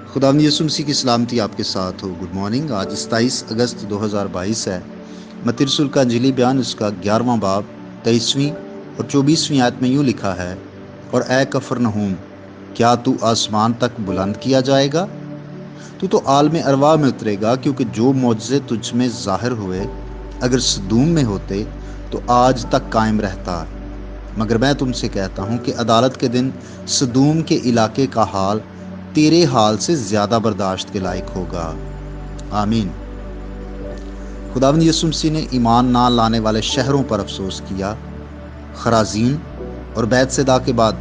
खुदावंद यीशु मसीह की सलामती आपके साथ हो। Good morning. आज 27 अगस्त 2022 है। मत्ती रसूल का अंजीली बयान उसका 11वां बाब 23वीं और 24वीं आयत में यूँ लिखा है, और ए कफरनहूम, क्या तू आसमान तक बुलंद किया जाएगा? तू तो आलम अरवा में उतरेगा, क्योंकि जो मौजज़े तुझ में ज़ाहिर हुए अगर सदूम में होते तो आज तक कायम रहता। मगर मैं तुमसे कहता हूँ कि अदालत के दिन सदूम के इलाके का हाल तेरे हाल से ज़्यादा बर्दाश्त के लायक होगा। आमीन। खुदावंद यीशु मसीह ने ईमान ना लाने वाले शहरों पर अफसोस किया। खराजीन और बैतसैदा के बाद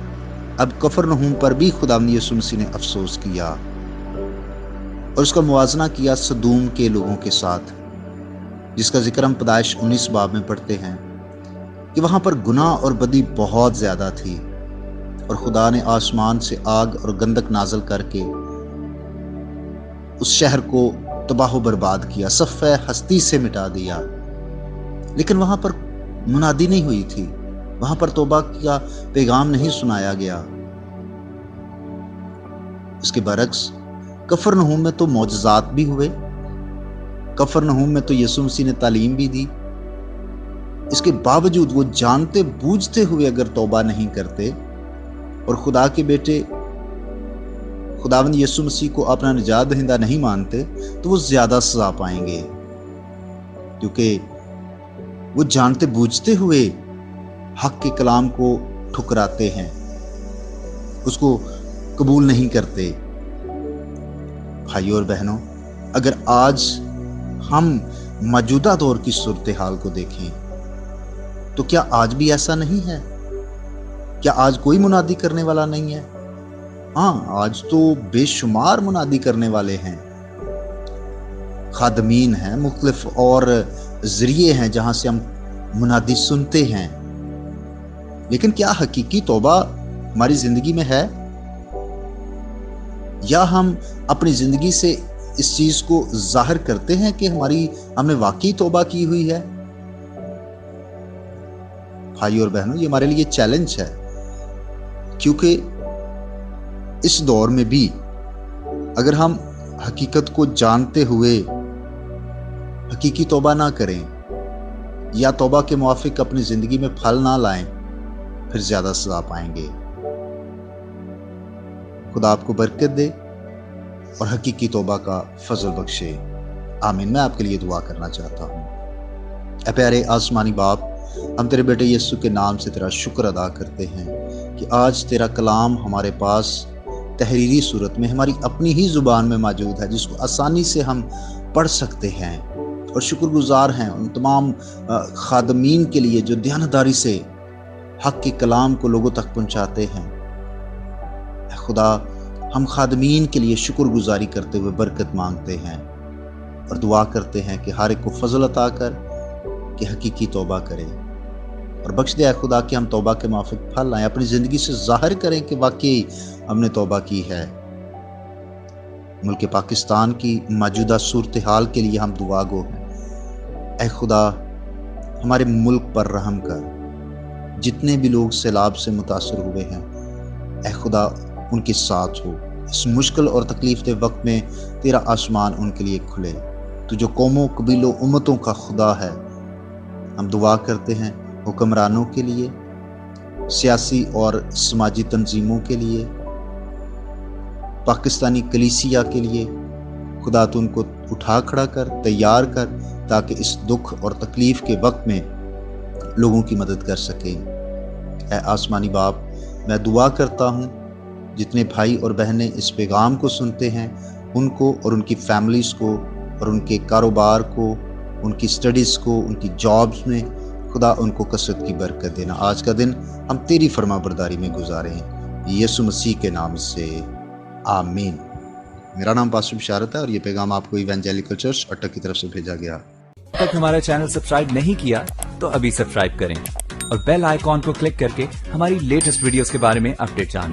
अब कफरनहूम पर भी खुदावंद यीशु मसीह ने अफसोस किया और उसका मुवाजना किया सदूम के लोगों के साथ, जिसका जिक्र हम पैदाइश 19 बाब में पढ़ते हैं कि वहाँ पर गुनाह और बदी बहुत ज़्यादा थी और खुदा ने आसमान से आग और गंधक नाजल करके उस शहर को तबाह बर्बाद किया, सफ़े हस्ती से मिटा दिया। लेकिन वहां पर मुनादी नहीं हुई थी, वहां पर तौबा का पैगाम नहीं सुनाया गया। इसके बरक्स कफरनहूम में तो मौजज़ात भी हुए, कफरनहूम में तो यीशु मसीह ने तालीम भी दी। इसके बावजूद वो जानते बूझते हुए अगर तौबा नहीं करते और खुदा के बेटे खुदावंद यीशु मसीह को अपना निजात दहिंदा नहीं मानते, तो वो ज्यादा सजा पाएंगे, क्योंकि वो जानते बूझते हुए हक के कलाम को ठुकराते हैं, उसको कबूल नहीं करते। भाइयों और बहनों, अगर आज हम मौजूदा दौर की सूरत हाल को देखें तो क्या आज भी ऐसा नहीं है? क्या आज कोई मुनादी करने वाला नहीं है? हाँ, आज तो बेशुमार मुनादी करने वाले हैं, खादमीन हैं, मुख्तलिफ और जरिए हैं जहां से हम मुनादी सुनते हैं। लेकिन क्या हकीकी तौबा हमारी जिंदगी में है, या हम अपनी जिंदगी से इस चीज को जाहिर करते हैं कि हमने वाकई तौबा की हुई है? भाइयों और बहनों, ये हमारे लिए चैलेंज है, क्योंकि इस दौर में भी अगर हम हकीकत को जानते हुए हकीकी तौबा ना करें या तौबा के मुआफिक अपनी जिंदगी में फल ना लाएं, फिर ज्यादा सजा पाएंगे। खुदा आपको बरकत दे और हकीकी तौबा का फजल बख्शे। आमीन। मैं आपके लिए दुआ करना चाहता हूँ। ऐ प्यारे आसमानी बाप, हम तेरे बेटे यीशु के नाम से तेरा शुक्र अदा करते हैं कि आज तेरा कलाम हमारे पास तहरीरी सूरत में हमारी अपनी ही ज़ुबान में मौजूद है, जिसको आसानी से हम पढ़ सकते हैं। और शुक्रगुजार हैं उन तमाम खादमीन के लिए जो दयानतदारी से हक के कलाम को लोगों तक पहुंचाते हैं। खुदा, हम खादमीन के लिए शुक्रगुजारी करते हुए बरकत मांगते हैं और दुआ करते हैं कि हर एक को फजल अता कर कि हकीकी तौबा करें, और बख्श दे खुदा कि हम तौबा के माफिक फल लाएं, अपनी ज़िंदगी से ज़ाहिर करें कि वाकई हमने तौबा की है। मुल्क पाकिस्तान की मौजूदा सूरत हाल के लिए हम दुआ गो हैं। ऐ खुदा, हमारे मुल्क पर रहम कर। जितने भी लोग सैलाब से मुतासर हुए हैं, ऐ खुदा उनके साथ हो। इस मुश्किल और तकलीफ के वक्त में तेरा आसमान उनके लिए खुले। तो जो कौमों, कबीलों, उम्मतों का खुदा है, हम दुआ करते हैं हुक्मरानों के लिए, सियासी और समाजी तंजीमों के लिए, पाकिस्तानी कलीसिया के लिए। खुदा तू उनको उठा खड़ा कर, तैयार कर, ताकि इस दुख और तकलीफ के वक्त में लोगों की मदद कर सकें। ऐ आसमानी बाप, मैं दुआ करता हूँ जितने भाई और बहनें इस पैगाम को सुनते हैं, उनको और उनकी फैमिलीज़ को और उनके कारोबार को, उनकी स्टडीज़ को, उनकी जॉब्स में, खुदा उनको कसरत की बरकत देना। आज का दिन हम तेरी फरमाबरदारी में गुजारें, यीशु मसीह के नाम से, आमीन। मेरा नाम पास्टर बिशारत है और ये पैगाम आपको इवेंजेलिकल चर्च अटक की तरफ से भेजा गया। अब तक हमारा चैनल सब्सक्राइब नहीं किया तो अभी सब्सक्राइब करें और बेल आइकॉन को क्लिक करके हमारी लेटेस्ट वीडियोस के बारे में अपडेट जानें।